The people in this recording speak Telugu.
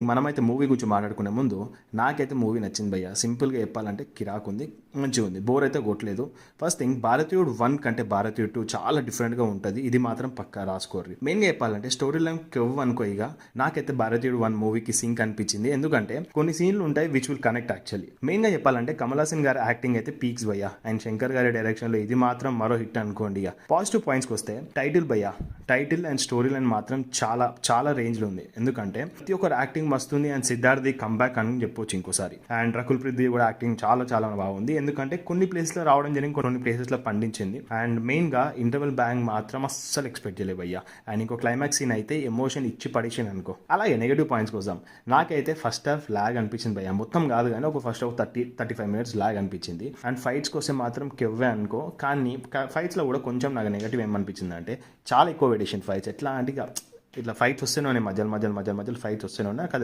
మనమైతే మూవీ గురించి మాట్లాడుకునే ముందు నాకైతే మూవీ నచ్చింది భయ్య. సింపుల్గా చెప్పాలంటే కిరాక్ ఉంది, మంచిగా ఉంది, బోర్ అయితే కొట్టలేదు. ఫస్ట్ థింగ్, భారతీయుడు 1 కంటే భారతీయుడు 2 చాలా డిఫరెంట్గా ఉంటుంది. ఇది మాత్రం పక్కా రాసుకోర్రి. మెయిన్గా చెప్పాలంటే స్టోరీ లైన్ కెవ్వు అనుకో. ఇక నాకైతే భారతీయుడు 1 మూవీకి సింక్ అనిపించింది. ఎందుకంటే కొన్ని సీన్లు ఉంటాయి విచ్ విల్ కనెక్ట్ యాక్చువల్లీ. మెయిన్గా చెప్పాలంటే కమల్ హాసన్ గారి యాక్టింగ్ అయితే పీక్స్ భయ్య. అండ్ శంకర్ గారి డైరెక్షన్లో ఇది మాత్రం మరో హిట్ అనుకోండి. ఇక పాజిటివ్ పాయింట్స్కి వస్తే టైటిల్ భయ్య, టైటిల్ అండ్ స్టోరీ లైన్ మాత్రం చాలా చాలా రేంజ్లో ఉంది. ఎందుకంటే ప్రతి ఒక్కరు యాక్టింగ్ మస్తుంది. అండ్ సిద్ధార్థ్ కంబ్యాక్ అని చెప్పొచ్చు ఇంకోసారి. అండ్ రకుల్ ప్రీత్ కూడా యాక్టింగ్ చాలా చాలా బాగుంది. ఎందుకంటే కొన్ని ప్లేస్లో రావడం జరిగింది, కొన్ని ప్లేసెస్లో పండించింది. అండ్ మెయిన్గా ఇంటర్వెల్ బ్యాంగ్ మాత్రం అస్సలు ఎక్స్పెక్ట్ చేయలేదు భయ్య. అండ్ ఇంకో క్లైమాక్స్ సీన్ అయితే ఎమోషన్ ఇచ్చి పడేసింది అనుకో. అలాగే నెగిటివ్ పాయింట్స్ కోసం నాకైతే ఫస్ట్ హాఫ్ లాగ్ అనిపించింది భయ్య. మొత్తం కాదు కానీ ఒక ఫస్ట్ హాఫ్ 35 మినిట్స్ లాగ్ అనిపించింది. అండ్ ఫైట్స్ కోసం మాత్రం కెవ్వే అనుకో. కానీ ఫైట్స్లో కూడా కొంచెం నాకు నెగిటివ్ ఏమనిపించింది అంటే చాలా ఎక్కువ ఎడిషన్ ఫైట్స్. ఎట్లా అంటే ఇట్లా ఫైట్స్ వస్తేనే మధ్యలో ఫైట్స్ వస్తేనే నాకు అది